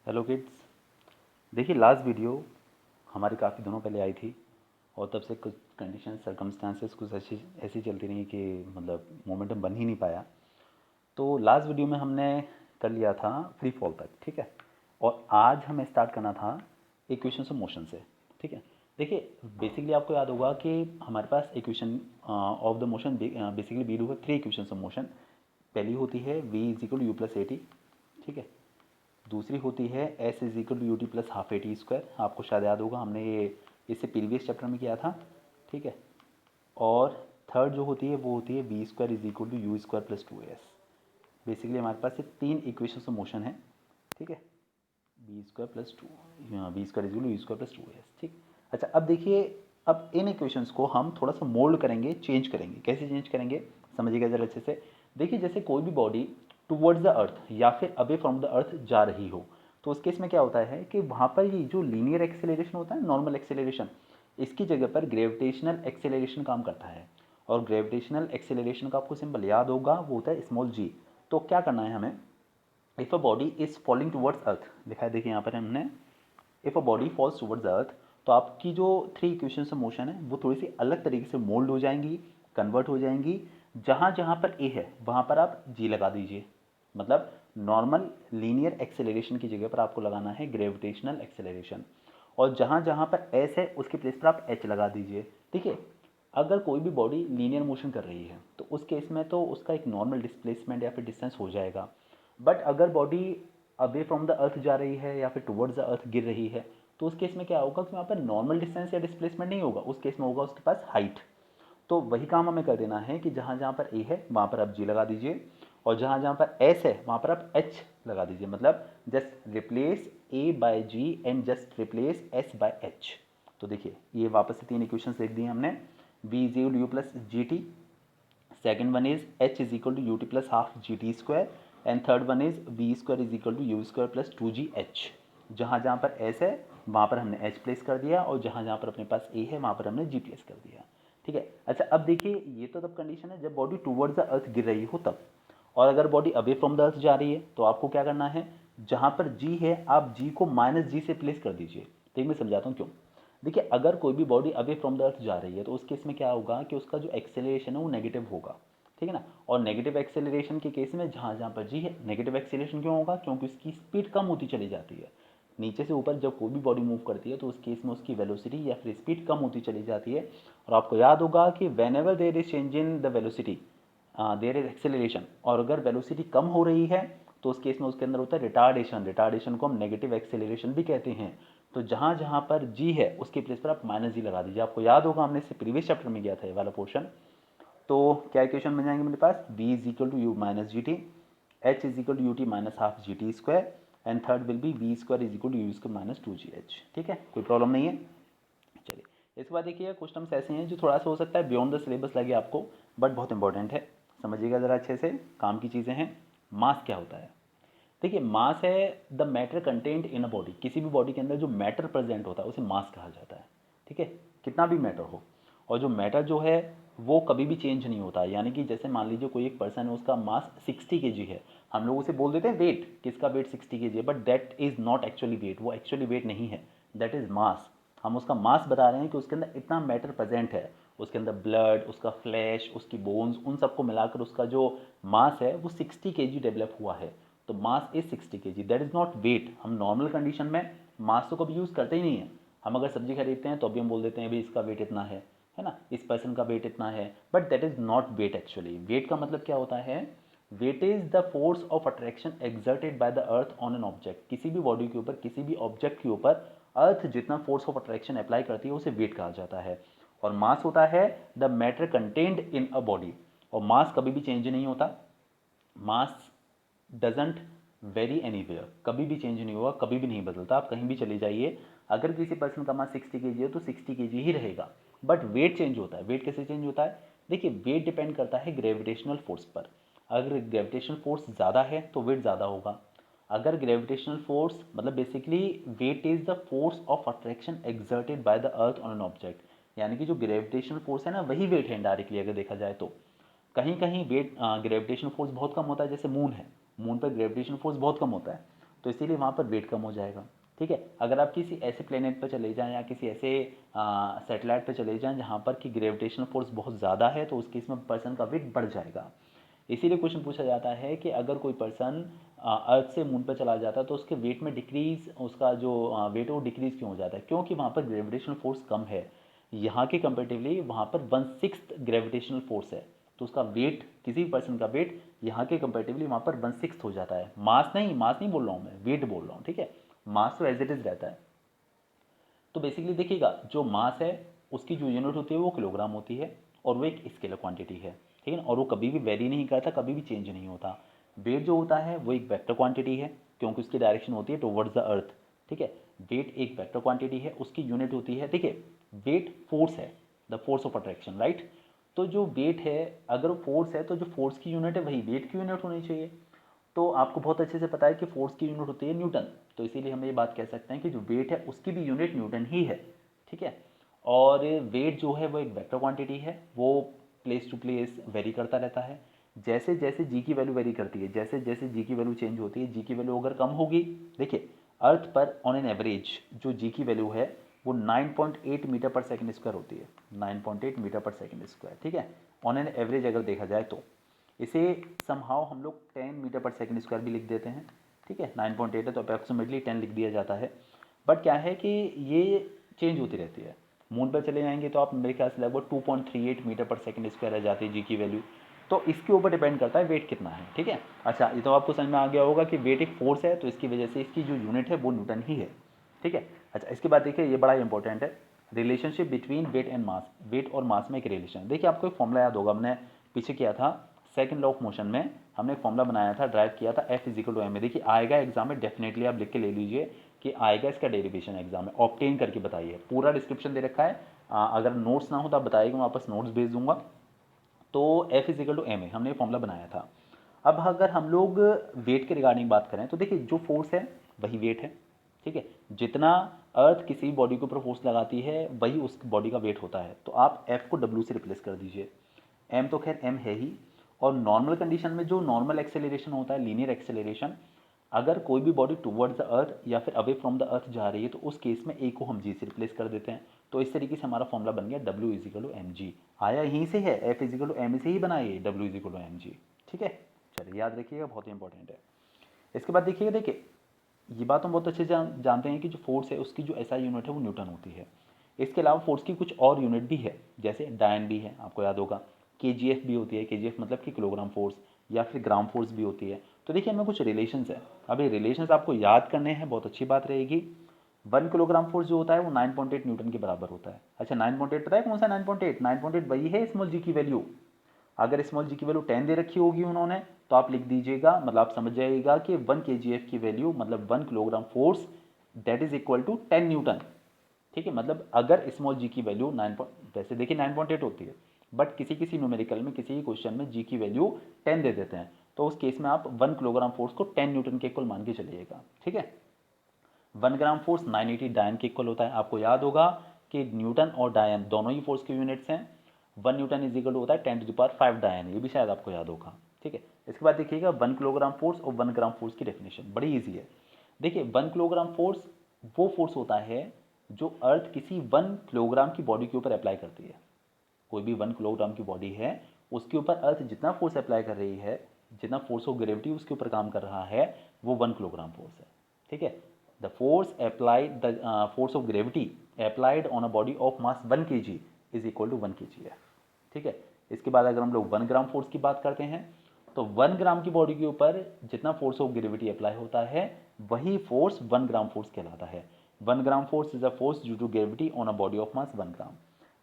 Hello kids. देखिए last video हमारी काफ़ी दिनों पहले आई थी और तब से कुछ कंडीशन सर्कमस्टांसेस कुछ ऐसी ऐसी चलती रही कि मतलब मोमेंटम बन ही नहीं पाया। तो लास्ट वीडियो में हमने कर लिया था फ्री फॉल तक, ठीक है। और आज हमें स्टार्ट करना था इक्वेशंस ऑफ मोशन से, ठीक है। देखिए बेसिकली आपको याद होगा कि हमारे पास equation of the motion basically we do three equations of motion. पहली होती है v is equal u plus a t, ठीक है। दूसरी होती है s is equal to u t plus half a t square, आपको शायद याद होगा हमने ये इससे प्रीवियस चैप्टर में किया था, ठीक है। और थर्ड जो होती है वो होती है v square is equal to u square plus two s. Basically हमारे पास ये तीन इक्वेशन ऑफ मोशन है, ठीक है। B square plus two, b square is equal to u square plus two s, ठीक। अच्छा अब देखिए, अब इन इक्वेशंस को हम थोड़ा सा मोल्ड करेंगे, चेंज करेंगे। कैसे चेंज करेंगे समझिएगा ज़रा अच्छे से। देखिए जैसे कोई भी बॉडी टुवर्ड्स द अर्थ या फिर अवे फ्रॉम द अर्थ जा रही हो, तो उस केस में क्या होता है कि वहाँ पर ये जो लीनियर एक्सेलरेशन होता है, नॉर्मल एक्सेलरेशन, इसकी जगह पर ग्रेविटेशनल एक्सेलरेशन काम करता है। और ग्रेविटेशनल एक्सेलरेशन का आपको सिंबल याद होगा, वो होता है स्मॉल जी। तो क्या करना है हमें, if a body is falling towards अर्थ, दिखाया देखिए यहाँ पर हमने, if a body false towards अर्थ, तो आपकी जो थ्री इक्वेशंस ऑफ मोशन है वो थोड़ी सी अलग तरीके से मोल्ड हो जाएंगी, कन्वर्ट हो जाएंगी। जहाँ जहाँ पर ए है वहाँ पर आप जी लगा दीजिए, मतलब नॉर्मल लीनियर एक्सेलरेशन की जगह पर आपको लगाना है ग्रेविटेशनल एक्सेलरेशन। और जहाँ जहाँ पर एस है उसके प्लेस पर आप एच लगा दीजिए, ठीक है। अगर कोई भी बॉडी लीनियर मोशन कर रही है तो उस केस में तो उसका एक नॉर्मल डिस्प्लेसमेंट या फिर डिस्टेंस हो जाएगा। बट अगर body away from the earth जा रही है या फिर टुवर्ड्स द अर्थ गिर रही है, तो उस केस में क्या होगा कि वहाँ पर नॉर्मल डिस्टेंस या डिस्प्लेसमेंट नहीं होगा, उस केस में होगा उसके पास हाइट। तो वही काम हमें कर देना है कि जहाँ जहाँ पर ए है वहाँ पर आप जी लगा दीजिए, और जहाँ जहाँ पर एस है वहाँ पर आप एच लगा दीजिए। मतलब just replace a by g and just replace s by h. तो देखिए ये वापस से तीन इक्वेशंस लिख दी हमने। B is equal u plus g t, second one is h is equal to ut plus half gt square, and third one is v square is equal to u square plus 2gh। जहाँ जहाँ पर s है वहाँ पर हमने h place कर दिया, और जहाँ जहाँ पर अपने पास a है वहाँ पर हमने g प्लेस कर दिया, ठीक है। अच्छा अब देखिए, ये तो तब कंडीशन है जब बॉडी टूवर्ड्स द अर्थ गिर रही हो तब। और अगर body away from the earth जा रही है तो आपको क्या करना है, जहाँ पर g है आप g को माइनस जी से प्लेस कर दीजिए। तो मैं समझाता हूँ क्यों। देखिए अगर कोई भी body away from the earth जा रही है तो उस केस में क्या होगा कि उसका जो एक्सेलरेशन है वो नेगेटिव होगा, ठीक है ना। और नेगेटिव एक्सेलरेशन के केस में जहाँ जहाँ पर जी है, नेगेटिव एक्सेलरेशन क्यों होगा, क्योंकि उसकी स्पीड कम होती चली जाती है। नीचे से ऊपर जब कोई भी बॉडी मूव करती है तो उस केस में उसकी वेलोसिटी या फिर स्पीड कम होती चली जाती है। और आपको याद होगा कि when ever there is change in the velocity there is acceleration, और अगर वेलोसिटी कम हो रही है तो उस केस में उसके अंदर होता है रिटार्डेशन। रिटार्डेशन को हम नेगेटिव एक्सेलरेशन भी कहते हैं। तो जहाँ जहाँ पर जी है उसके प्लेस पर आप माइनस जी लगा दीजिए। आपको याद होगा हमने इससे प्रीवियस चैप्टर में किया था ये वाला पोर्शन। तो क्या इक्वेशन बन जाएंगे मेरे पास, v is equal to u minus g t, h is equal to u t minus half g t square, and third will be v square is equal to u square minus two g h, ठीक है। कोई problem नहीं है। चलिए इसके बाद देखिए कुछ टर्म्स ऐसे हैं जो थोड़ा सा हो सकता है बियॉन्ड द सिलेबस लगे आपको, बट बहुत इंपॉर्टेंट है, समझिएगा ज़रा अच्छे से, काम की चीज़ें हैं। मास क्या होता है, देखिए मास है the matter content in a body. किसी भी बॉडी के अंदर जो मैटर प्रेजेंट होता है उसे मास कहा जाता है, ठीक है। कितना भी मैटर हो, और जो मैटर जो है वो कभी भी चेंज नहीं होता। यानी कि जैसे मान लीजिए कोई एक पर्सन है, उसका मास 60 kg है, हम लोग उसे बोल देते हैं वेट, किसका वेट 60 kg है, but that is not actually weight, वो एक्चुअली वेट नहीं है, दैट इज़ मास। हम उसका मास बता रहे हैं कि उसके अंदर इतना मैटर प्रेजेंट है, उसके अंदर ब्लड, उसका फ्लैश, उसकी बोन्स, उन सबको मिलाकर उसका जो मास है वो 60 kg डेवलप हुआ है। तो mass is 60 kg, that is not weight. हम नॉर्मल कंडीशन में मास तो कभी यूज़ करते ही नहीं है। हम अगर सब्जी खरीदते हैं तो अभी हम बोल देते हैं भाई इसका वेट इतना है ना, इस पर्सन का वेट इतना है, but that is not weight actually. Weight का मतलब क्या होता है, weight is the force of attraction exerted by the earth on an object. किसी भी बॉडी के ऊपर, किसी भी ऑब्जेक्ट के ऊपर अर्थ जितना फोर्स ऑफ अट्रैक्शन अप्लाई करती है उसे वेट कहा जाता है। और मास होता है the matter contained in a body, और मास कभी भी चेंज नहीं होता। मास डजेंट वेरी एनीवेयर, कभी भी चेंज नहीं हुआ, कभी भी नहीं बदलता। आप कहीं भी चले जाइए, अगर किसी पर्सन का मास 60 kg है तो 60 kg ही रहेगा। बट वेट चेंज होता है। वेट कैसे चेंज होता है, देखिए वेट डिपेंड करता है ग्रेविटेशनल फोर्स पर। अगर ग्रेविटेशनल फोर्स ज़्यादा है तो वेट ज़्यादा होगा। अगर ग्रेविटेशनल फोर्स मतलब basically weight is the force of attraction exerted by the earth on an object, यानी कि जो ग्रेविटेशनल फोर्स है ना वही वेट है इनडायरेक्टली अगर देखा जाए तो। कहीं कहीं वेट ग्रेविटेशन फोर्स बहुत कम होता है, जैसे मून है, मून पर ग्रेविटेशन फोर्स बहुत कम होता है, तो इसीलिए वहाँ पर वेट कम हो जाएगा। ठीक है, अगर आप किसी ऐसे प्लेनेट पर चले जाएं या किसी ऐसे सैटेलाइट पर चले जाएं जहाँ पर कि ग्रेविटेशनल फोर्स बहुत ज़्यादा है, तो उस केस में पर्सन का वेट बढ़ जाएगा। इसीलिए क्वेश्चन पूछा जाता है कि अगर कोई पर्सन अर्थ से मून पर चला जाता है तो उसके वेट में डिक्रीज, उसका जो वेट है वो डिक्रीज क्यों हो जाता है? क्योंकि वहाँ पर ग्रेविटेशनल फोर्स कम है। यहाँ के कंपेरेटिवली वहाँ पर 1/6 ग्रेविटेशनल फोर्स है, तो उसका वेट, किसी भी पर्सन का वेट यहाँ के कंपेरेटिवली वहाँ पर 1/6 हो जाता है। मास नहीं बोल रहा हूँ मैं, वेट बोल रहा हूँ। ठीक है, मास तो एज इट इज़ रहता है। तो बेसिकली देखिएगा, जो मास है उसकी जो यूनिट होती है वो किलोग्राम होती है, और वो एक स्केलर क्वांटिटी है। ठीक है ना, और वो कभी भी वेरी नहीं करता, कभी भी चेंज नहीं होता। वेट जो होता है वो एक वेक्टर क्वांटिटी है, क्योंकि उसकी डायरेक्शन होती है टुवर्ड्स द अर्थ। ठीक है, वेट एक वेक्टर क्वांटिटी है, उसकी यूनिट होती है, ठीक है, वेट फोर्स है, the force of attraction, right. तो जो वेट है, अगर फोर्स है तो जो फोर्स की यूनिट है वही वेट की यूनिट होनी चाहिए। तो आपको बहुत अच्छे से पता है कि फोर्स की यूनिट होती है न्यूटन, तो इसीलिए हम ये बात कह सकते हैं कि जो वेट है उसकी भी यूनिट न्यूटन ही है। ठीक है, और वेट जो है वो एक वेक्टर क्वांटिटी है, वो प्लेस टू प्लेस वेरी करता रहता है। जैसे जैसे जी की वैल्यू वेरी करती है, जैसे जैसे जी की वैल्यू चेंज होती है, जी की वैल्यू अगर कम होगी, देखिए अर्थ पर ऑन एन एवरेज जो जी की वैल्यू है वो 9.8 मीटर पर सेकंड स्क्वायर होती है, 9.8 मीटर पर सेकंड स्क्वायर। ठीक है, ऑन एन एवरेज अगर देखा जाए तो इसे समहाउ हम लोग 10 मीटर पर सेकंड स्क्वायर भी लिख देते हैं। ठीक है, 9.8 है तो अप्रॉक्सीमेटली 10 लिख दिया जाता है। बट क्या है कि ये चेंज होती रहती है। मून पर चले जाएंगे तो आप मेरे ख्याल से लगभग 2.38 मीटर पर सेकंड स्क्वायर आ जाती है जी की वैल्यू। तो इसके ऊपर डिपेंड करता है वेट कितना है। ठीक है, अच्छा ये तो आपको समझ में आ गया होगा कि वेट एक फोर्स है, तो इसकी वजह से इसकी जो यूनिट है वो न्यूटन ही है। ठीक है, अच्छा इसके बाद देखिए ये बड़ा इंपॉर्टेंट है, relationship between weight and mass. Weight और मास में एक रिलेशन, देखिए आपको एक फॉर्मूला याद होगा, हमने पीछे किया था सेकंड लॉ ऑफ मोशन में, हमने एक फॉर्मूला बनाया था, ड्राइव किया था, F इजिकल टू एम में। देखिए आएगा एग्जाम में, डेफिनेटली आप लिख के ले लीजिए कि आएगा, इसका डेरिवेशन एग्जाम में ऑब्टेन करके बताइए, पूरा डिस्क्रिप्शन दे रखा है। अगर नोट्स ना हो तो आप बताइएगा, मैं वापस नोट्स भेज दूंगा। तो F इजिकल टू एम है, हमने फॉर्मूला बनाया था। अब अगर हम लोग वेट के रिगार्डिंग बात करें तो देखिए जो फोर्स है वही वेट है। ठीक है, जितना अर्थ किसी बॉडी के ऊपर फोर्स लगाती है वही उस बॉडी का वेट होता है। तो आप F को W से रिप्लेस कर दीजिए, M तो खैर M है ही। और नॉर्मल कंडीशन में जो नॉर्मल एक्सेलरेशन होता है, लीनियर एक्सेलरेशन, अगर कोई भी बॉडी टुवर्ड्स द अर्थ या फिर अवे फ्रॉम द अर्थ जा रही है तो उस केस में ए को हम जी से रिप्लेस कर देते हैं। तो इस तरीके से हमारा फॉर्मूला बन गया W is equal to m g, आया यहीं से है, F इजिकल टू एम से ही बनाइए W is equal to m g. ठीक है, चलिए याद रखिएगा, बहुत ही इंपॉर्टेंट है। इसके बाद देखिएगा, देखिए ये बात हम बहुत अच्छे से जानते हैं कि जो फोर्स है उसकी जो एसआई यूनिट है वो न्यूटन होती है। इसके अलावा फोर्स की कुछ और यूनिट भी है, जैसे डायन भी है, आपको याद होगा, केजीएफ भी होती है, केजीएफ मतलब कि किलोग्राम फोर्स, या फिर ग्राम फोर्स भी होती है। तो देखिए हमें कुछ रिलेशंस है, अब ये रिलेशंस आपको याद करने हैं, बहुत अच्छी बात रहेगी। 1 किलोग्राम फोर्स जो होता है वो 9.8 न्यूटन के बराबर होता है। अच्छा 9.8 पता है कौन सा 9.8? 9.8 वही है स्मॉल जी की वैल्यू। अगर स्मॉल जी की वैल्यू 10 दे रखी होगी उन्होंने तो आप लिख दीजिएगा, मतलब आप समझ जाइएगा कि 1 kgf की वैल्यू मतलब 1 kilogram force that is equal to 10 newton. ठीक है, मतलब अगर स्मॉल जी की वैल्यू 9, वैसे देखिए 9.8 होती है, बट किसी किसी न्यूमेरिकल में किसी क्वेश्चन में जी की वैल्यू 10 दे देते हैं, तो उस केस में आप 1 किलोग्राम फोर्स को 10 न्यूटन के इक्वल मान के चलिएगा। ठीक है, 1 ग्राम फोर्स 980 डायन के इक्वल होता है। आपको याद होगा कि न्यूटन और डायन दोनों ही फोर्स के यूनिट्स हैं। 1 न्यूटन इज इक्वल होता है 10⁵ डायन, ये भी शायद आपको याद होगा। ठीक है, इसके बाद देखिएगा 1 किलोग्राम फोर्स और 1 ग्राम फोर्स की डेफिनेशन बड़ी ईजी है। देखिए 1 किलोग्राम फोर्स वो फोर्स होता है जो अर्थ किसी 1 किलोग्राम की बॉडी के ऊपर अप्लाई करती है। कोई भी 1 किलोग्राम की बॉडी है उसके ऊपर अर्थ जितना फोर्स अप्लाई कर रही है, जितना फोर्स ऑफ ग्रेविटी उसके ऊपर काम कर रहा है, वो 1 किलोग्राम फोर्स है। ठीक है, the force applied, the force of gravity applied on a body of mass 1 kg is equal to 1 kg है। ठीक है, इसके बाद अगर हम लोग 1 ग्राम फोर्स की बात करते हैं तो 1 ग्राम की बॉडी के ऊपर जितना फोर्स ऑफ ग्रेविटी अप्लाई होता है वही फोर्स 1 ग्राम फोर्स कहलाता है। 1 gram force is a force due to gravity on a body of mass 1 gram.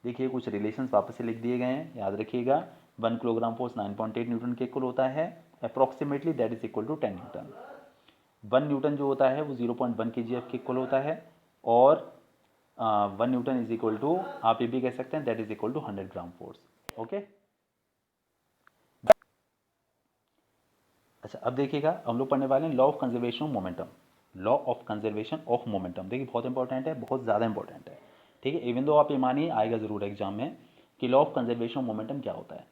देखिए कुछ रिलेशंस वापस से लिख दिए गए हैं, याद रखिएगा। 1 किलोग्राम फोर्स 9.8 न्यूटन के इक्वल होता है, approximately that is equal to 10 newton. 1 newton जो होता है वो 0.1 kgf के इक्वल होता है, और 1 न्यूटन इज इक्वल टू, आप ये भी कह सकते हैं that is equal to 100 gram force. Okay, अच्छा अब देखिएगा हम लोग पढ़ने वाले हैं law of conservation of momentum. Law of conservation of momentum देखिए बहुत इंपॉर्टेंट है, बहुत ज़्यादा इंपॉर्टेंट है। ठीक है, इवन दो आप ये मानिए आएगा ज़रूर एग्जाम में कि law of conservation of momentum क्या होता है।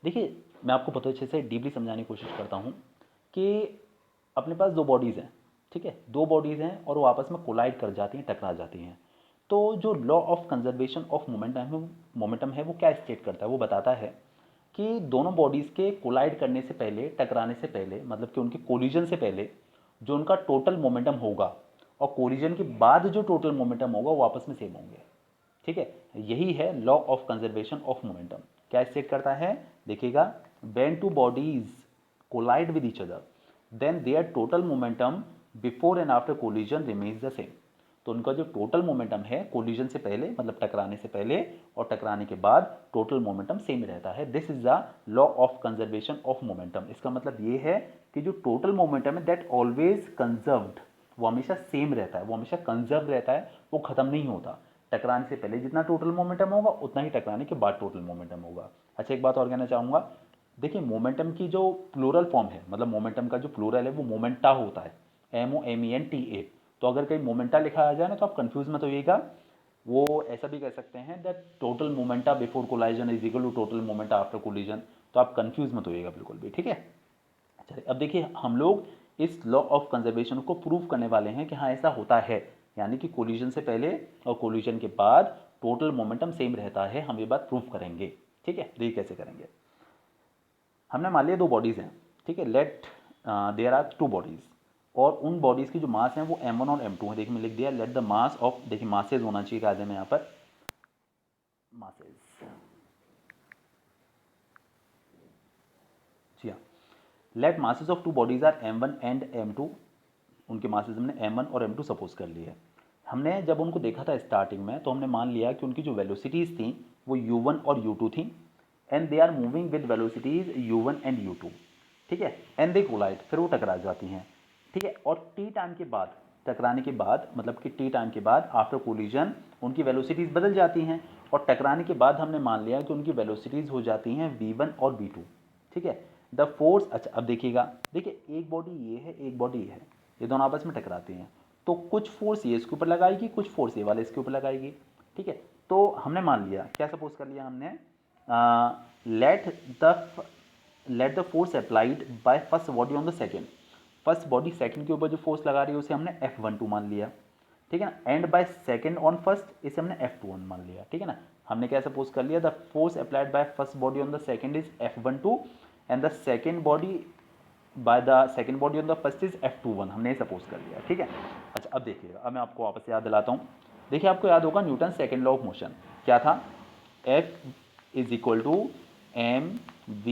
देखिए मैं आपको बहुत अच्छे से डीपली समझाने की कोशिश करता हूँ कि अपने पास दो बॉडीज़ हैं। ठीक है, दो बॉडीज़ हैं और वो आपस में कोलाइड कर जाती हैं, टकरा जाती हैं। तो जो law of conservation of momentum है वो क्या स्टेट करता है, वो बताता है कि दोनों बॉडीज़ के कोलाइड करने से पहले, टकराने से पहले, मतलब कि उनके कोलिजन से पहले जो उनका टोटल मोमेंटम होगा और कोलिजन के बाद जो टोटल मोमेंटम होगा वो आपस में सेम होंगे। ठीक है, यही है law of conservation of momentum. क्या स्टेट करता है, देखिएगा, when two bodies collide with each other then their total momentum before and after collision remains the same. तो उनका जो टोटल मोमेंटम है कोलिजन से पहले, मतलब टकराने से पहले और टकराने के बाद टोटल मोमेंटम सेम रहता है। This is the law of conservation of momentum. इसका मतलब ये है कि जो टोटल मोमेंटम है दैट ऑलवेज कंजर्व्ड, वो हमेशा सेम रहता है, वो हमेशा कंजर्व रहता है, वो खत्म नहीं होता। टकराने से पहले जितना टोटल मोमेंटम होगा उतना ही टकराने के बाद टोटल मोमेंटम होगा। अच्छा, एक बात और कहना चाहूँगा, देखिए मोमेंटम की जो प्लूरल फॉर्म है, मतलब मोमेंटम का जो प्लूरल है वो मोमेंटा होता है, MOMENTA। तो अगर कहीं मोमेंटा लिखा आ जाए ना तो आप कंफ्यूज मत होइएगा। वो ऐसा भी कह सकते हैं that total momenta before collision is equal to total momenta after collision. तो आप कंफ्यूज मत होइएगा बिल्कुल भी, ठीक है। चलिए अब देखिए, हम लोग इस लॉ ऑफ कंजर्वेशन को प्रूव करने वाले हैं कि हाँ ऐसा होता है, यानी कि कोलिजन से पहले और कोलिजन के बाद टोटल मोमेंटम सेम रहता है। हम ये बात प्रूव करेंगे, ठीक है। देखिए कैसे करेंगे। हमने मान लिया दो बॉडीज़ हैं, ठीक है, let there are two bodies, और उन बॉडीज़ की जो मास हैं वो m1 और m2 है। देखिए मैं लिख दिया लेट द मास ऑफ, देखिए मासेज होना चाहिए कायदे में यहाँ पर, मासेज, जी हाँ, let masses of two bodies are m1 and m2। उनके मासेज हमने m1 और m2 सपोज कर लिए। हमने जब उनको देखा था स्टार्टिंग में तो हमने मान लिया कि उनकी जो वेलोसिटीज़ थी वो u1 और u2 थी, and they are moving with velocities u1 and u2, ठीक है, एंड दे कोलाइड, फिर वो टकरा जाती हैं, ठीक है। और टी टाइम के बाद, टकराने के बाद, मतलब कि टी टाइम के बाद आफ्टर कोलिजन उनकी वेलोसिटीज़ बदल जाती हैं, और टकराने के बाद हमने मान लिया कि उनकी वेलोसिटीज़ हो जाती हैं v1 और v2, ठीक है। द फोर्स, अच्छा अब देखिएगा, देखिए एक बॉडी ये है, एक बॉडी ये है, ये दोनों आपस में टकराती हैं, तो कुछ फोर्स ये इसके ऊपर लगाएगी, कुछ फोर्स ये वाले इसके ऊपर लगाएगी, ठीक है। तो हमने मान लिया, क्या सपोज कर लिया हमने, let the force applied by first body on the second, first body second के ऊपर जो फोर्स लगा रही है उसे हमने F12 मान लिया, ठीक है ना, and by second on first इसे हमने F21 मान लिया, ठीक है ना। हमने क्या सपोज कर लिया, the force applied by first body on the second is F12 and the second body by the second body on the first is F21, हमने ये सपोज कर लिया, ठीक है। अच्छा अब देखिएगा, अब मैं आपको वापस याद दिलाता हूँ। देखिए आपको याद होगा Newton second law of motion क्या था, F is equal to mv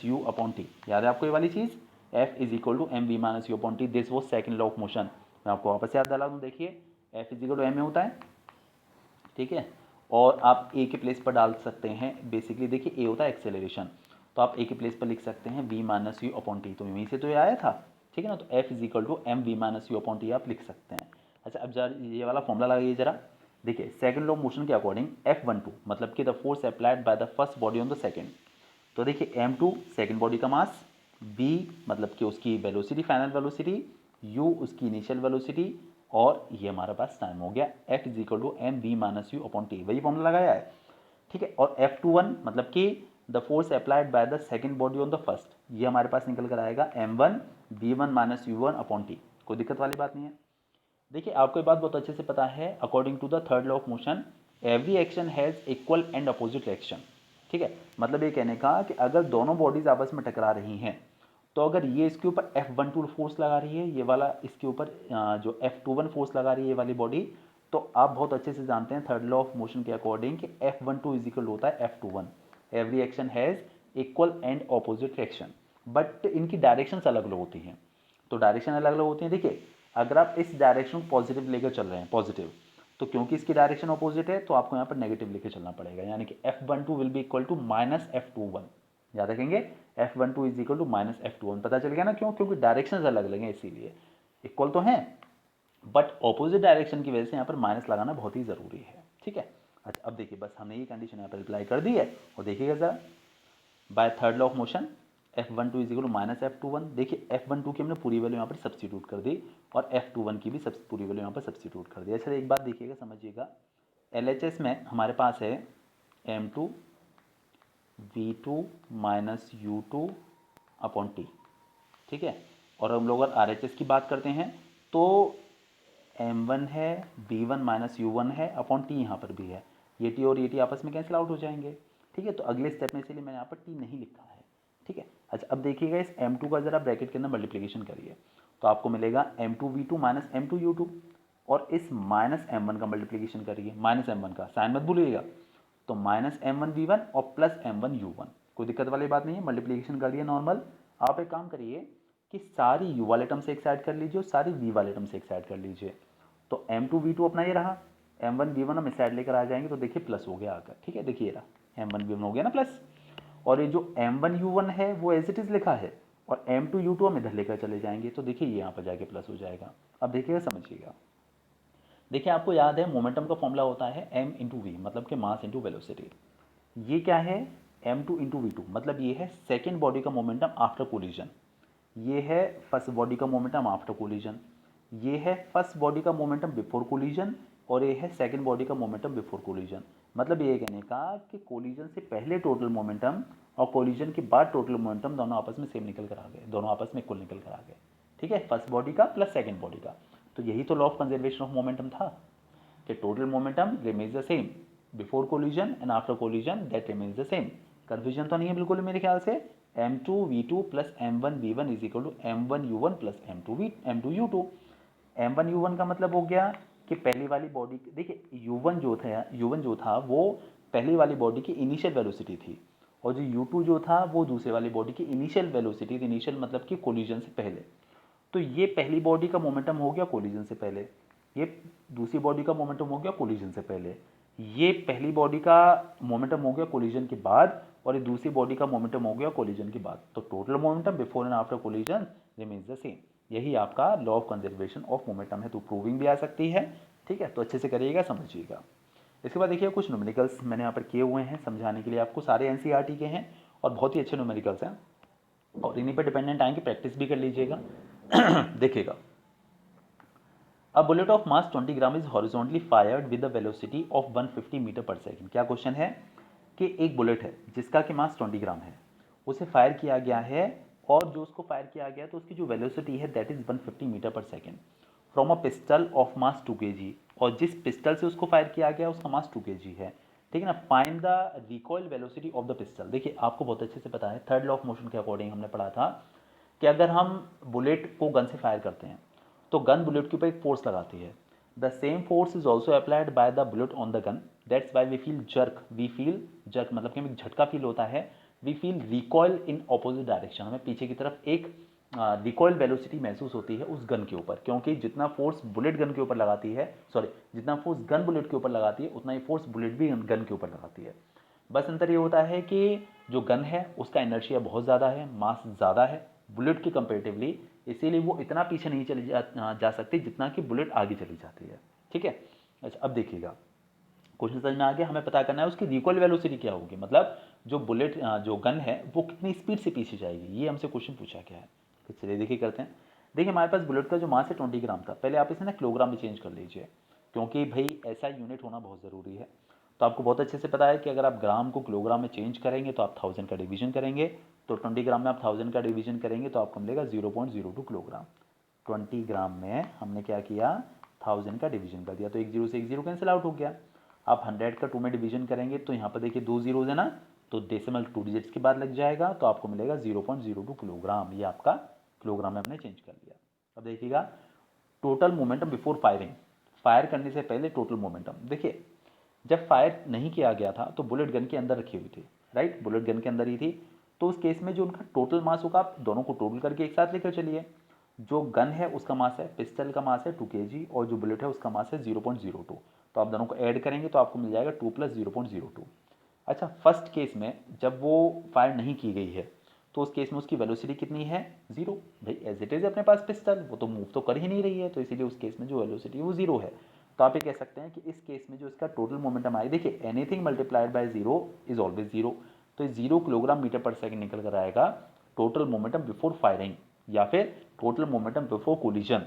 - u upon t, याद है आपको ये वाली चीज़, F is equal to mv - u upon t, this वो सेकंड लॉ ऑफ मोशन। मैं आपको वापस याद दिला दूँ, देखिए F is equal to m होता है, ठीक है, और आप a के प्लेस पर डाल सकते हैं, बेसिकली देखिए a होता है एक्सेलरेशन, तो आप a के प्लेस पर लिख सकते हैं v - u अपॉन टी, तो यहीं से तो ये आया था, ठीक है ना। तो F is equal to mv - u upon t आप लिख सकते हैं। अच्छा अब जरा ये वाला फॉर्मूला लगाइए जरा, देखिए सेकंड लॉ ऑफ मोशन के अकॉर्डिंग F12 मतलब कि the force applied by the first body on the second, तो देखिए m2 सेकंड बॉडी का मास, v मतलब कि उसकी वेलोसिटी, फाइनल वेलोसिटी, u उसकी इनिशियल वेलोसिटी, और ये हमारे पास टाइम हो गया। F is equal to mv - u upon t, वही फॉर्मूला लगाया है, ठीक है। और F21 मतलब कि the force applied by the second body on the first, ये हमारे पास निकल कर आएगा m1 v1 - u1 upon T, कोई दिक्कत वाली बात नहीं है। देखिए आपको ये बात बहुत अच्छे से पता है, according to the third law of motion every action has equal and opposite reaction, ठीक है। मतलब ये कहने का कि अगर दोनों बॉडीज आपस में टकरा रही हैं, तो अगर ये इसके ऊपर F12 फोर्स लगा रही है, ये वाला इसके ऊपर जो F21 फोर्स लगा रही है ये वाली बॉडी, तो आप बहुत अच्छे से जानते हैं थर्ड लॉ ऑफ मोशन के अकॉर्डिंग कि F12 इज इक्वल होता है F21, every action has equal and opposite reaction, but इनकी डायरेक्शंस अलग अलग होती हैं। तो डायरेक्शन अलग अलग होती हैं। देखिए अगर आप इस डायरेक्शन को पॉजिटिव लेकर चल रहे हैं, पॉजिटिव, तो क्योंकि इसकी डायरेक्शन अपोजिट है तो आपको यहाँ पर नेगेटिव लेकर चलना पड़ेगा, यानी कि F12 will be equal to -F21, याद रखेंगे F12 is equal to -F21, पता चल गया ना, क्यों, क्योंकि डायरेक्शन अलग अलग हैं, इसीलिए इक्वल तो हैं बट ऑपोजिट डायरेक्शन की वजह से यहाँ पर माइनस लगाना बहुत ही ज़रूरी है, ठीक है। अच्छा अब देखिए बस हमने ये कंडीशन यहाँ पर अप्लाई कर दी है, और देखिएगा ज़रा, by third law of motion F12 is equal to -F21, देखिए F12 की हमने पूरी वैल्यू यहाँ पर सब्स्टिट्यूट कर दी, और F21 की भी पूरी वैल्यू यहाँ पर सब्स्टिट्यूट कर दी। अच्छा एक बात देखिएगा, समझिएगा, LHS में हमारे पास है m2 v2 - u2 upon T, ठीक है, और हम लोग अगर RHS की बात करते हैं तो m1 है, v1 माइनस u1 है अपॉन t यहाँ पर भी है, ये t और ये t आपस में कैंसिल आउट हो जाएंगे। ठीक है, तो अगले स्टेप में इसीलिए मैंने यहाँ पर t नहीं लिखा है। ठीक है, अच्छा अब देखिएगा इस m2 का ज़रा ब्रैकेट के अंदर मल्टीप्लिकेशन करिए तो आपको मिलेगा m2v2 माइनस m2u2, और इस माइनस m1 का मल्टीप्लिकेशन करिए, माइनस m1 का साइन मत भूलिएगा, तो माइनस m1v1 और प्लस m1u1, कोई दिक्कत वाली बात नहीं है, मल्टीप्लिकेशन कर दिए नॉर्मल। आप एक काम करिए कि सारी u वाले टर्म से एक साइड कर लीजिए और सारी v वाले टर्म से एक साइड कर लीजिए, तो m2v2 अपना ये रहा, m1v1 हम इस साइड लेकर आ जाएंगे तो देखिए प्लस हो गया आकर। ठीक है, देखिए ये रहा m1v1 हो गया ना प्लस, और ये जो m1u1 है वो एज इट इज़ लिखा है, और m2u2 हम इधर लेकर चले जाएंगे तो देखिए ये यहाँ पर जाके प्लस हो जाएगा। अब देखिएगा समझिएगा, देखिए आपको याद है मोमेंटम का फॉर्मूला होता है m इंटू वी, मतलब कि मास इंटू वेलोसिटी। ये क्या है, m2 इंटू वी2, मतलब ये है सेकेंड बॉडी का मोमेंटम आफ्टर कोलिजन, ये है फर्स्ट बॉडी का मोमेंटम आफ्टर कोलिजन, ये है फर्स्ट बॉडी का मोमेंटम बिफोर कोलिजन, और ये है सेकेंड बॉडी का मोमेंटम बिफोर कोलिजन। मतलब ये कहने का कि कोलिजन से पहले टोटल मोमेंटम और कोलिजन के बाद टोटल मोमेंटम दोनों आपस में सेम निकल कर आ गए, दोनों आपस में इक्वल निकल कर आ गए। ठीक है, फर्स्ट बॉडी का प्लस सेकेंड बॉडी का, तो यही तो law of conservation of momentum था कि total momentum remains the same before collision and after collision that remains the same. Confusion तो नहीं है बिल्कुल मेरे ख्याल से। m2v2 plus m1v1 is equal to m1u1 plus m2u2। m1u1 का मतलब हो गया कि पहली वाली बॉडी, देखिए u1 जो था वो पहली वाली बॉडी की इनिशियल वेलोसिटी थी, और जो u2 जो था वो दूसरे वाली बॉडी की इनिशियल वेलोसिटी थी, इनिशियल मतलब कि कोलिजन से पहले। तो ये पहली बॉडी का मोमेंटम हो गया कोलिजन से पहले, ये दूसरी बॉडी का मोमेंटम हो गया कोलिजन से पहले, ये पहली बॉडी का मोमेंटम हो गया कोलिजन के बाद, और ये दूसरी बॉडी का मोमेंटम हो गया कोलिजन के बाद। तो total momentum before and after collision remains the same. यही आपका law of conservation of momentum है, तो प्रूविंग भी आ सकती है। ठीक है, तो अच्छे से करिएगा, समझिएगा। इसके बाद देखिए कुछ न्यूमेरिकल्स मैंने यहाँ पर किए हुए हैं समझाने के लिए आपको, सारे एनसीईआरटी के हैं और बहुत ही अच्छे न्यूमेरिकल्स हैं, और इन्हीं पर डिपेंडेंट आएंगे, प्रैक्टिस भी कर लीजिएगा। देखिएगा, a bullet of mass 20 gram is horizontally fired with the velocity of 150 metre per second. क्या क्वेश्चन है कि एक बुलेट है जिसका कि मास 20 ग्राम है, उसे फायर किया गया है, और जो उसको फायर किया गया तो उसकी जो वेलोसिटी है that is 150 metre per second from a pistol of mass 2 kg, और जिस पिस्टल से उसको फायर किया गया उसका मास 2 kg है। ठीक है ना, find the recoil velocity of the pistol. देखिए आपको बहुत अच्छे से पता है, थर्ड लॉ ऑफ मोशन के अकॉर्डिंग हमने पढ़ा था कि अगर हम बुलेट को गन से फायर करते हैं तो गन बुलेट के ऊपर एक फोर्स लगाती है, the same force is also applied by the bullet on the gun, that's why we feel jerk मतलब कि हमें झटका फील होता है, we feel recoil in opposite direction, हमें पीछे की तरफ एक रिकॉयल वेलोसिटी महसूस होती है उस गन के ऊपर, क्योंकि जितना फोर्स बुलेट गन के ऊपर लगाती है, जितना फोर्स गन बुलेट के ऊपर लगाती है उतना ही फोर्स बुलेट भी गन के ऊपर लगाती है। बस अंतर ये होता है कि जो गन है उसका इनर्शिया बहुत ज़्यादा है, मास ज़्यादा है बुलेट के कंपेरेटिवली, इसीलिए वो इतना पीछे नहीं चली जा सकती जितना कि बुलेट आगे चली जाती है। ठीक है, अच्छा अब देखिएगा क्वेश्चन समझ में आ गया, हमें पता करना है उसकी रिकॉइल वेलोसिटी क्या होगी, मतलब जो बुलेट जो गन है वो कितनी स्पीड से पीछे जाएगी, ये हमसे क्वेश्चन पूछा गया है। तो चलिए देखिए करते हैं। देखिए हमारे पास बुलेट का जो मास है 20 ग्राम था, पहले आप इसे ना किलोग्राम में चेंज कर लीजिए, क्योंकि भाई ऐसा यूनिट होना बहुत ज़रूरी है। तो आपको बहुत अच्छे से पता है कि अगर आप ग्राम को किलोग्राम में चेंज करेंगे तो आप 1000 का डिवीजन करेंगे, तो 20 ग्राम में आप 1000 का डिवीजन करेंगे तो आपको मिलेगा 0.02 किलोग्राम। 20 ग्राम में हमने क्या किया, 1000 का डिवीजन कर दिया, तो एक जीरो से एक जीरो कैंसिल आउट हो गया। आप 100 का 2 में डिवीजन करेंगे तो यहाँ पर देखिए 2 जीरोज है ना, तो डेसिमल 2 डिजिट्स के बाद लग जाएगा, तो आपको मिलेगा 0.02 किलोग्राम। ये आपका किलोग्राम में हमने चेंज कर दिया। अब देखिएगा total momentum before firing, fire करने से पहले टोटल मोमेंटम। देखिए जब फायर नहीं किया गया था तो बुलेट गन के अंदर रखी हुई थी, राइट, बुलेट गन के अंदर ही थी, तो उस केस में जो उनका टोटल मास होगा आप दोनों को टोटल करके एक साथ लेकर चलिए। जो गन है उसका मास है, पिस्टल का मास है 2 kg, और जो बुलेट है उसका मास है 0.02, तो आप दोनों को ऐड करेंगे तो आपको मिल जाएगा 2 + 0.02। अच्छा फर्स्ट केस में जब वो फायर नहीं की गई है तो उस केस में उसकी वेलोसिटी कितनी है, 0। भाई एज इट इज़ अपने पास पिस्टल, वो तो मूव तो कर ही नहीं रही है, तो इसीलिए उस केस में जो वेलोसिटी है वो 0 है। तो आप ये कह सकते हैं कि इस केस में जो इसका टोटल मोमेंटम आए, देखिए anything multiplied by 0 is always 0, तो 0 किलोग्राम मीटर पर सेकंड निकल कर आएगा टोटल मोमेंटम बिफोर फायरिंग या फिर टोटल मोमेंटम बिफोर कोलिजन।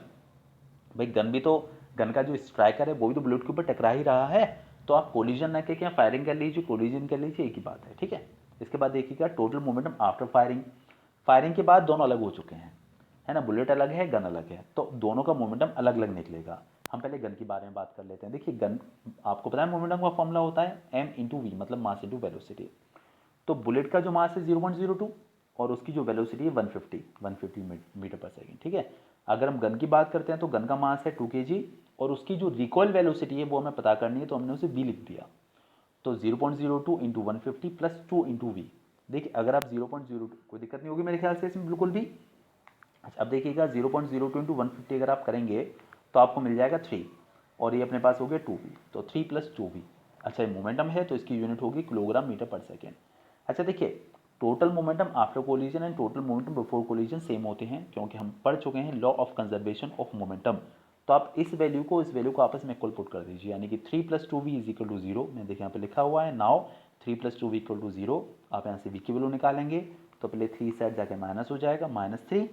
भाई गन भी तो, गन का जो स्ट्राइकर है वो भी तो बुलेट के ऊपर टकरा ही रहा है, तो आप कोलिजन ना के क्या फायरिंग कर लीजिए, कोलिजन कर लीजिए, एक ही बात है। ठीक है, इसके बाद देखिएगा total momentum after firing, firing के बाद दोनों अलग हो चुके हैं, है ना, बुलेट अलग है, गन अलग है, तो दोनों का मोमेंटम अलग अलग निकलेगा। हम पहले गन के बारे में बात कर लेते हैं। देखिए गन, आपको पता है मोमेंटम का फॉर्मूला होता है m इंटू वी, मतलब मास इंटू वेलोसिटी। तो बुलेट का जो मास है 0.02 और उसकी जो वेलोसिटी है 150 मीटर पर सेकेंड, ठीक है। अगर हम गन की बात करते हैं तो गन का मास है 2 kg और उसकी जो रिकॉइल वेलोसिटी है वो हमें पता करनी है, तो हमने उसे v लिख दिया। तो 0.02 इंटू 150 प्लस 2 इंटू वी। देखिए अगर आप 0.02, कोई दिक्कत नहीं होगी मेरे ख्याल से इसमें बिल्कुल भी। अच्छा अब देखिएगा 0.02 इंटू 150 अगर आप करेंगे तो आपको मिल जाएगा 3 और ये अपने पास हो गया 2v, तो 3 प्लस 2v। अच्छा ये मोमेंटम है तो इसकी यूनिट होगी किलोग्राम मीटर पर सेकेंड। अच्छा देखिए total momentum after collision and total momentum before collision same होते हैं, क्योंकि हम पढ़ चुके हैं law of conservation of momentum. तो आप इस वैल्यू को आपस में इक्वल पुट कर दीजिए, यानी कि 3 plus 2v is equal to 0। मैं देखिए यहाँ पे लिखा हुआ है now 3 plus 2v equal to 0। आप यहाँ से v की वैल्यू निकालेंगे तो पहले 3 साइड जाके माइनस हो जाएगा, -3,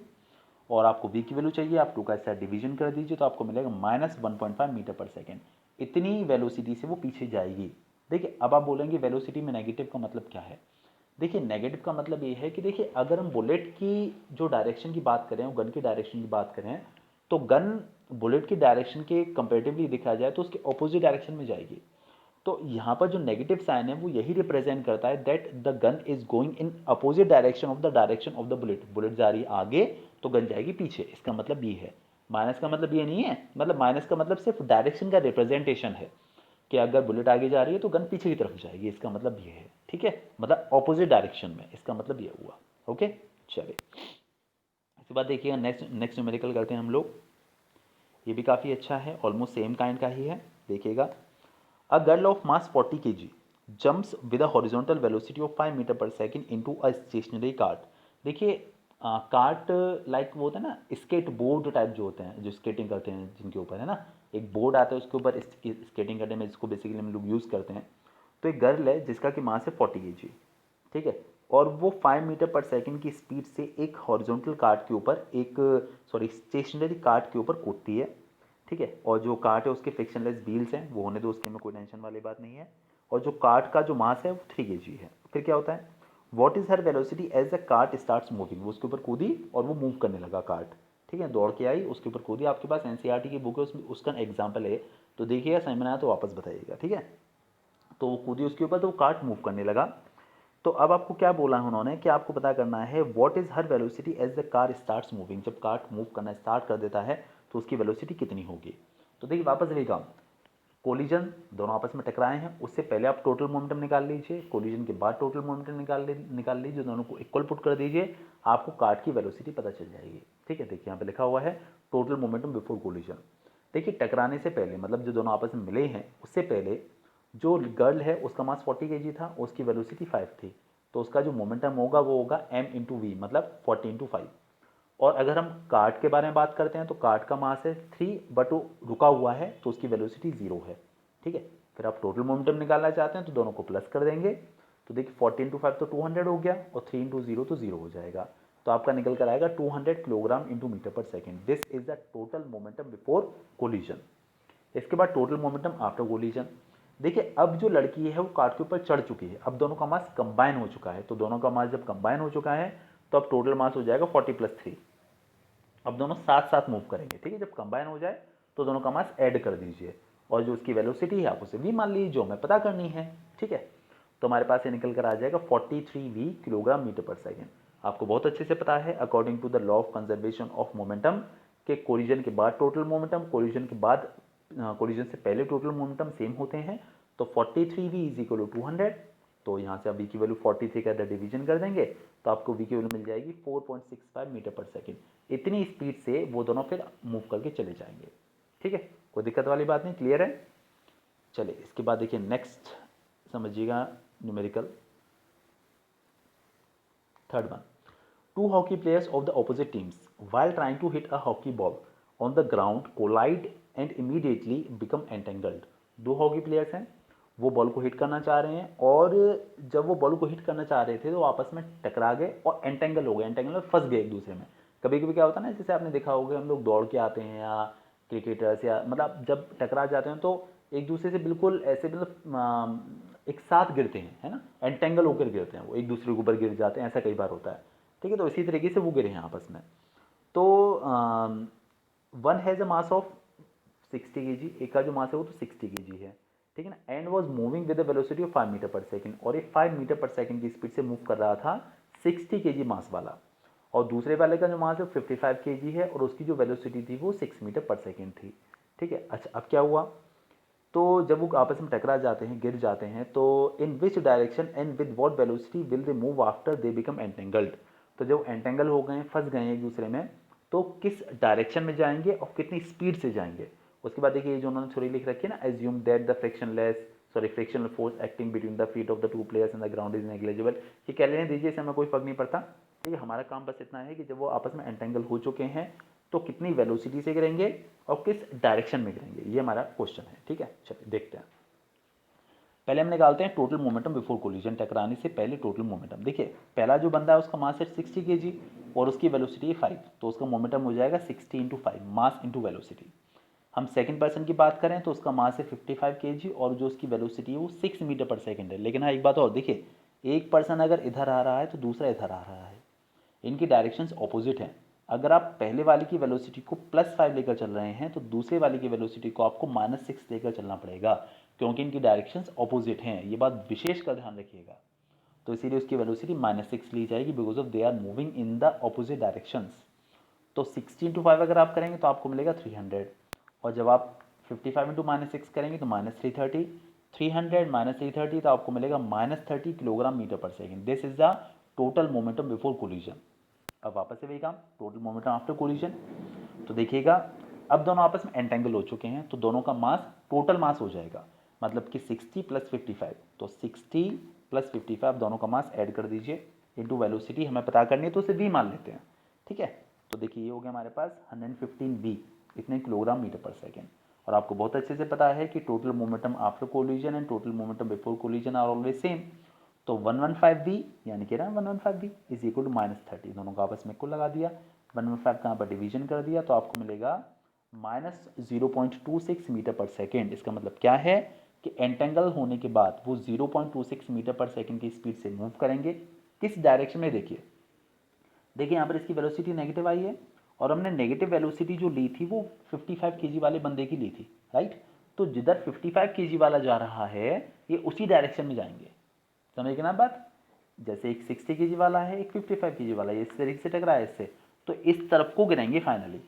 और आपको v की वैल्यू चाहिए, आप 2 का साइड डिवीजन कर दीजिए तो आपको मिलेगा -1.5 मीटर पर सेकेंड। इतनी वेलोसिटी से वो पीछे जाएगी। देखिए अब आप बोलेंगे वेलोसिटी में नेगेटिव का मतलब क्या है। देखिए नेगेटिव का मतलब ये है कि देखिए अगर हम बुलेट की जो डायरेक्शन की बात करें और गन की डायरेक्शन की बात करें तो गन बुलेट की डायरेक्शन के कंपेरेटिवली देखा जाए तो उसके ऑपोजिट डायरेक्शन में जाएगी। तो यहाँ पर जो नेगेटिव साइन है वो यही रिप्रेजेंट करता है that the gun is going in opposite direction of the direction of the bullet. Bullet जा रही है आगे तो गन जाएगी पीछे, इसका मतलब ये है। माइनस का मतलब ये नहीं है, मतलब माइनस का मतलब सिर्फ डायरेक्शन का रिप्रेजेंटेशन है कि अगर बुलेट आगे जा रही है तो गन पीछे की तरफ जाएगी, इसका मतलब ये है, ठीक है, मतलब ऑपोजिट डायरेक्शन में, इसका मतलब ये हुआ। ओके चलिए इसके बाद देखिएगा नेक्स्ट न्यूमेरिकल करते हैं हम लोग। ये भी काफ़ी अच्छा है, ऑलमोस्ट सेम काइंड का ही है। देखिएगा A girl of mass 40 kg jumps with a horizontal velocity of 5 metre per second into a stationary cart। देखिए कार्ट लाइक वो होता है ना स्केट बोर्ड टाइप जो होते हैं, जो स्केटिंग करते हैं जिनके ऊपर है ना, एक बोर्ड आता है उसके ऊपर स्केटिंग करने में, जिसको बेसिकली हम लोग यूज़ करते हैं। तो एक गर्ल है जिसका कि मास है 40 kg, ठीक है, और वो 5 मीटर पर सेकेंड की स्पीड से एक हॉरिजॉन्टल कार्ट के ऊपर स्टेशनरी कार्ट के ऊपर कूदती है, ठीक है। और जो कार्ट है उसके फ्रिक्शनलेस व्हील्स हैं, वो होने दो, उसके में कोई टेंशन वाली बात नहीं है। और जो कार्ट का जो मास है वो 3 kg है। फिर क्या होता है, what is her velocity as the cart starts moving. वो उसके ऊपर कूदी और वो मूव करने लगा कार्ट, ठीक है, दौड़ के आई उसके ऊपर कूदी। आपके पास एनसीईआरटी की बुक है उसमें उसका एग्जाम्पल है, तो देखिएगा समझ में आया तो वापस बताइएगा, ठीक है। तो वो कूदी उसके ऊपर तो वो कार्ट मूव करने लगा। तो अब आपको क्या बोला है उन्होंने कि आपको पता करना है what is her velocity as the car starts moving. जब कार मूव करना स्टार्ट कर देता है तो उसकी वेलोसिटी कितनी होगी। तो देखिए वापस रहेगा, कोलिजन दोनों आपस में टकराए हैं, उससे पहले आप टोटल मोमेंटम निकाल लीजिए, कोलिजन के बाद टोटल मोमेंटम निकाल लीजिए, दोनों को इक्वल पुट कर दीजिए, आपको कार्ट की वेलोसिटी पता चल जाएगी, ठीक है। देखिए यहाँ पे लिखा हुआ है टोटल मोमेंटम बिफोर कोलिजन। देखिए टकराने से पहले मतलब जो दोनों आपस में मिले हैं उससे पहले जो गर्ल है उसका मास 40 kg था, उसकी वेलोसिटी 5 थी, तो उसका जो मोमेंटम होगा वो होगा m इंटू वी, मतलब 40 इंटू 5। और अगर हम कार्ट के बारे में बात करते हैं तो कार्ट का मास है 3 बट वो रुका हुआ है तो उसकी वेलोसिटी 0 है, ठीक है। फिर आप टोटल मोमेंटम निकालना चाहते हैं तो दोनों को प्लस कर देंगे, तो देखिए 40 इंटू 5 तो 200 हो गया और 3 इंटू 0 तो 0 हो जाएगा, तो आपका निकल कर आएगा 200 kilogram into metre per second. This is the total momentum before collision. इसके बाद टोटल मोमेंटम आफ्टर कोलिजन। देखिए अब जो लड़की है वो कार्ट के ऊपर चढ़ चुकी है, अब दोनों का मास कंबाइन हो चुका है, तो दोनों का मास जब कंबाइन हो चुका है तो अब टोटल मास हो जाएगा 40 प्लस 3। अब दोनों साथ साथ मूव करेंगे, ठीक है, जब कंबाइन हो जाए तो दोनों का मास ऐड कर दीजिए और जो उसकी वेलोसिटी है आप उसे v मान लीजिए, जो हमें पता करनी है, ठीक है। तो हमारे पास ये निकल कर आ जाएगा 43v kilogram metre per second. आपको बहुत अच्छे से पता है according to the law of conservation of momentum के कोलिजन के बाद टोटल मोमेंटम, कोलिजन के बाद कोलिजन से पहले टोटल मोमेंटम सेम होते हैं। तो 43v इज इक्वल टू 200, तो यहाँ से आप v की वैल्यू 43 का डिवीजन कर देंगे तो आपको v की वैल्यू मिल जाएगी 4.65 मीटर पर सेकेंड। इतनी स्पीड से वो दोनों फिर मूव करके चले जाएंगे, ठीक है, कोई दिक्कत वाली बात नहीं, क्लियर है। चलिए इसके बाद देखिए नेक्स्ट समझिएगा numerical third one. Two hockey players of the opposite teams while trying to hit a hockey ball on the ground collide and immediately become entangled। दो हॉकी प्लेयर्स हैं, वो बॉल को हिट करना चाह रहे हैं और जब वो बॉल को हिट करना चाह रहे थे तो आपस में टकरा गए और एंटेंगल हो गए, एंटेंगल में फंस गए एक दूसरे में। कभी कभी क्या होता है ना, जैसे आपने देखा होगा हम लोग दौड़ के आते हैं या क्रिकेटर्स या मतलब जब टकरा जाते हैं तो एक दूसरे से बिल्कुल ऐसे मतलब एक साथ गिरते हैं, है ना, एंटेंगल होकर गिरते हैं, वो एक दूसरे के ऊपर गिर जाते हैं, ऐसा कई बार होता है, ठीक है। तो इसी तरीके से वो गिरे हैं आपस में। तो one has a mass of 60 kg, एक का जो मास है वो तो 60 kg है, ठीक है ना, and was moving with the velocity of 5 metre per second, और ये 5 मीटर पर सेकेंड की स्पीड से मूव कर रहा था 60 kg मास वाला, और दूसरे वाले का जो मास है 55 kg है, और उसकी जो वेलोसिटी थी वो 6 मीटर पर सेकेंड थी, ठीक है। अच्छा, अब क्या हुआ, तो जब वो आपस में टकरा जाते हैं, गिर जाते हैं, तो in which direction and with what velocity will they move after they become entangled, तो जब एंटेंगल हो गए, फंस गए हैं एक दूसरे में, तो किस डायरेक्शन में जाएंगे और कितनी स्पीड से जाएंगे। उसके बाद देखिए, ये जो उन्होंने थ्योरी लिख रखी है ना, assume that the frictional force acting between the feet of the two players in the ground is negligible, ये कह लेने दीजिए, इससे हमें कोई फर्क नहीं पड़ता, ठीक है। हमारा काम बस इतना है कि जब वो आपस में एंटेंगल हो चुके हैं तो कितनी वेलोसिटी से गिरेंगे और किस डायरेक्शन में गिरेंगे, ये हमारा क्वेश्चन है, ठीक है। चलिए देखते हैं। पहले हम निकालते हैं टोटल मोमेंटम बिफोर कोलिजन, टकराने से पहले टोटल मोमेंटम। देखिए, पहला जो बंदा है उसका मास है 60 kg और उसकी वेलोसिटी है 5, तो उसका मोमेंटम हो जाएगा 60 इंटू 5, मास इंटू वेलोसिटी। हम सेकंड पर्सन की बात करें तो उसका मास है 55 kg और जो उसकी वेलोसिटी है वो 6 मीटर पर सेकेंड है। लेकिन हाँ, एक बात और देखिए, एक पर्सन अगर इधर आ रहा है तो दूसरा इधर आ रहा है, इनकी डायरेक्शंस ऑपोजिट हैं। अगर आप पहले वाले की वेलोसिटी को +5 लेकर चल रहे हैं तो दूसरे वाले की वेलोसिटी को आपको -6 लेकर चलना पड़ेगा, क्योंकि इनकी डायरेक्शंस ऑपोजिट हैं, ये बात विशेष का ध्यान रखिएगा। तो इसीलिए उसकी वेलोसिटी -6 ली जाएगी, because of they are moving in the opposite directions. तो 60 इंटू 5 अगर आप करेंगे तो आपको मिलेगा 300, और जब आप 55 इंटू -6 करेंगे तो -330, 300 -330 तो आपको मिलेगा -30 kilogram metre per second. This is the total momentum before collision. अब वापस से वही काम, टोटल मोमेंटम आफ्टर कोलिजन। तो देखिएगा, अब दोनों आपस में एंटेंगल हो चुके हैं, तो दोनों का मास, टोटल मास हो जाएगा, मतलब कि 60 + 55, तो 60 + 55 दोनों का मास ऐड कर दीजिए, इंटू वेलोसिटी हमें पता करनी है तो उसे v मान लेते हैं, ठीक है। तो देखिए, ये हो गया हमारे पास 115 v, इतने किलोग्राम मीटर पर सेकेंड। और आपको बहुत अच्छे से पता है कि total momentum after collision and total momentum before collision are always same. तो 115v यानी कि 115v इज इक्वल टू -30, दोनों को आपस में इक्वल लगा दिया, 115 कहाँ पर डिवीजन कर दिया तो आपको मिलेगा -0.26 मीटर पर सेकेंड। इसका मतलब क्या है कि एंटेंगल होने के बाद वो 0.26 मीटर पर सेकेंड की स्पीड से मूव करेंगे, किस डायरेक्शन में। देखिए देखिए, यहाँ पर इसकी वेलोसिटी नेगेटिव आई है, और हमने नेगेटिव वेलोसिटी जो ली थी वो 55 kg वाले बंदे की ली थी, राइट। तो जिधर 55 kg वाला जा रहा है ये उसी डायरेक्शन में जाएंगे, समझ गए ना बात। जैसे एक 60 kg वाला है, एक 55 kg वाला है, इस तरीके से टकरा है इससे, तो इस तरफ को गिरेंगे फाइनली,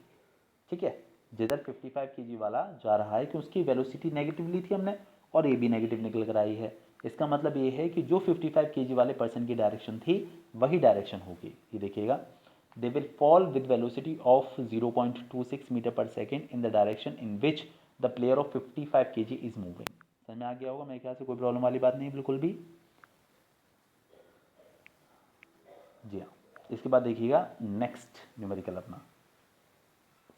ठीक है। जिधर 55 kg वाला जा रहा है कि उसकी वेलोसिटी नेगेटिव ली थी हमने, और ये भी नेगेटिव निकल कर आई है। इसका मतलब ये है कि जो 55 kg वाले पर्सन की डायरेक्शन थी वही डायरेक्शन होगी। ये देखिएगा, they will fall with velocity of 0.26 metre per second in the direction in which the player of 55 kg is moving. समझ में आ गया होगा मेरे ख्याल से, कोई प्रॉब्लम वाली बात नहीं बिल्कुल भी। जी हाँ, इसके बाद देखिएगा नेक्स्ट न्यूमेरिकल अपना,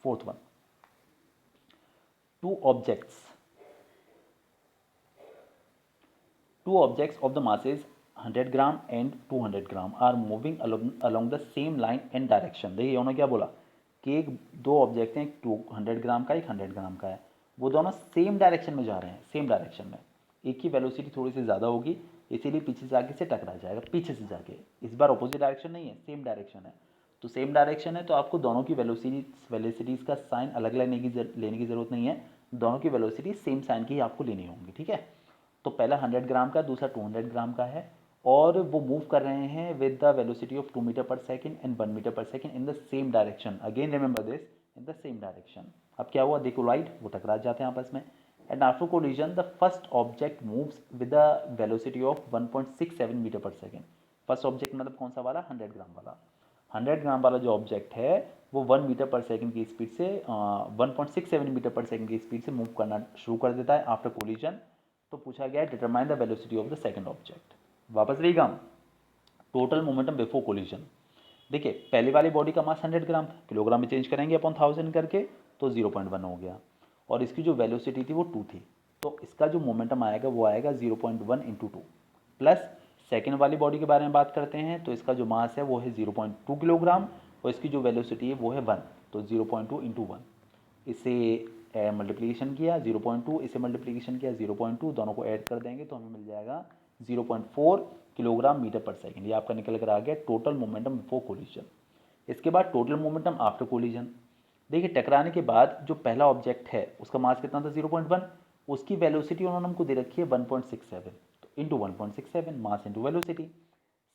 fourth one. Two objects of the masses 100 gram and 200 gram are moving along the same line and direction. देखिए उन्होंने क्या बोला कि एक दो ऑब्जेक्ट हैं, एक 200 ग्राम का, एक 100 ग्राम का है, वो दोनों सेम डायरेक्शन में जा रहे हैं, सेम डायरेक्शन में। एक की वेलोसिटी थोड़ी सी ज़्यादा होगी, इसीलिए पीछे से आगे से टकरा जाएगा, पीछे से जाके। इस बार अपोजिट डायरेक्शन नहीं है, सेम डायरेक्शन है। तो सेम डायरेक्शन है तो आपको दोनों की वेलोसिटीज़ का साइन अलग लेने की ज़रूरत नहीं है, दोनों की वेलोसिटी सेम साइन की आपको लेनी होंगी, ठीक है। तो पहला 100 ग्राम का, दूसरा 200 ग्राम का है, और वो मूव कर रहे हैं with the velocity of 2 metre per second and 1 metre per second in the same direction. Again remember this, in the same direction. अब क्या हुआ, देखो राइट, वो टकरा जाते हैं आपस में, and after collision the first object moves with the velocity of 1.67 metre per second. First object मतलब कौन सा वाला, 100 ग्राम वाला। 100 ग्राम वाला जो ऑब्जेक्ट है वो 1 मीटर पर सेकेंड की स्पीड से 1.67 मीटर पर सेकेंड की स्पीड से मूव करना शुरू कर देता है आफ्टर कोलिजन। तो पूछा गया है determine the velocity of the second object. वापस रही काम, टोटल मोमेंटम बिफोर कोलिजन। देखिए पहले वाली बॉडी का मास 100 ग्राम था, किलोग्राम में चेंज करेंगे अपॉन 1000 करके, तो 0.1 हो गया, और इसकी जो वेलोसिटी थी वो 2 थी, तो इसका जो मोमेंटम आएगा वो आएगा 0.1 इंटू 2। प्लस सेकेंड वाली बॉडी के बारे में बात करते हैं तो इसका जो मास है वो है 0.2 किलोग्राम, और इसकी जो वेलोसिटी है वो है 1, तो 0.2 इंटू 1। इसे मल्टीप्लिकेशन किया 0.2, इसे मल्टीप्लिकेशन किया 0.2, दोनों को ऐड कर देंगे तो हमें मिल जाएगा 0.4 किलोग्राम मीटर पर सेकेंड। ये आपका निकल कर आ गया टोटल मोमेंटम बिफोर कोलिजन। इसके बाद टोटल मोमेंटम आफ्टर कोलिजन। देखिए टकराने के बाद जो पहला ऑब्जेक्ट है उसका मास कितना था 0.1, उसकी वेलोसिटी उन्होंने हमको दे रखी है 1.67, तो into 1.67 mass into velocity.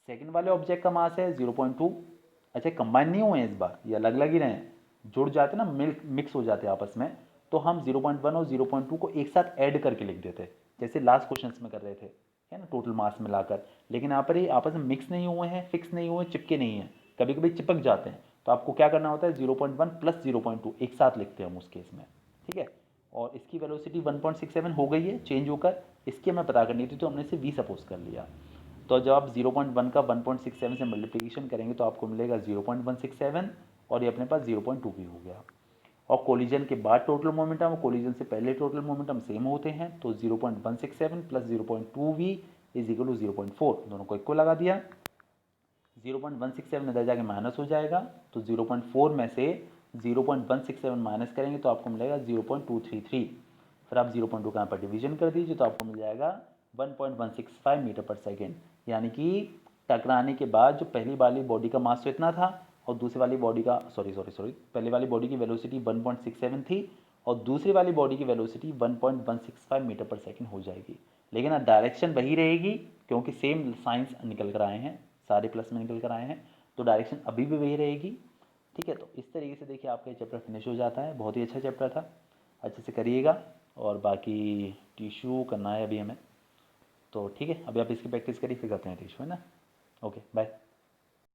Second वाले ऑब्जेक्ट का मास है 0.2। अच्छा कंबाइन नहीं हुए हैं इस बार, ये अलग अलग ही रहे हैं, जुड़ जाते ना, मिक्स हो जाते हैं आपस में, तो हम 0.1 और 0.2 को एक साथ ऐड करके लिख देते, जैसे लास्ट क्वेश्चंस में कर रहे थे, है ना, टोटल मास मिलाकर। लेकिन यहाँ पर ये आपस में मिक्स नहीं हुए हैं, फिक्स नहीं हुए, चिपके नहीं हैं, कभी कभी चिपक जाते हैं, तो आपको क्या करना होता है 0.1 प्लस 0.2 एक साथ लिखते हैं हम उस केस में, ठीक है। और इसकी वेलोसिटी 1.67 हो गई है चेंज होकर, इसकी हमें पता करनी थी तो हमने इसे v सपोज कर लिया। तो जब आप 0.1 का 1.67 से मल्टीप्लिकेशन करेंगे तो आपको मिलेगा 0.167 और ये अपने पास 0.2 भी हो गया। और कोलिजन के बाद टोटल मोमेंटम और कोलिजन से पहले टोटल मोमेंटम सेम होते हैं, तो 0.167 plus 0.2v is equal to 0.4, दोनों को इक्वल लगा दिया। 0.167 इधर जाके माइनस हो जाएगा, तो 0.4 में से 0.167 माइनस करेंगे तो आपको मिलेगा 0.233। फिर आप 0.2 का यहाँ पर डिवीजन कर दीजिए तो आपको मिल जाएगा 1.165 मीटर पर सेकेंड। यानी कि टकराने के बाद जो पहली वाली बॉडी का मास तो इतना था और दूसरी वाली बॉडी का सॉरी पहली वाली बॉडी की वेलोसिटी 1.67 थी और दूसरी वाली बॉडी की वेलोसिटी 1.165 मीटर पर सेकेंड हो जाएगी। लेकिन डायरेक्शन वही रहेगी क्योंकि सेम साइंस निकल कर आए हैं, सारे प्लस में निकल कर आए हैं, तो डायरेक्शन अभी भी वही रहेगी, ठीक है। तो इस तरीके से देखिए आपका ये चैप्टर फिनिश हो जाता है। बहुत ही अच्छा चैप्टर था, अच्छे से करिएगा। और बाकी टिश्यू करना है अभी हमें, तो ठीक है, अभी आप इसकी प्रैक्टिस करिए फिर करते हैं टिश्यू, है ना। Okay bye.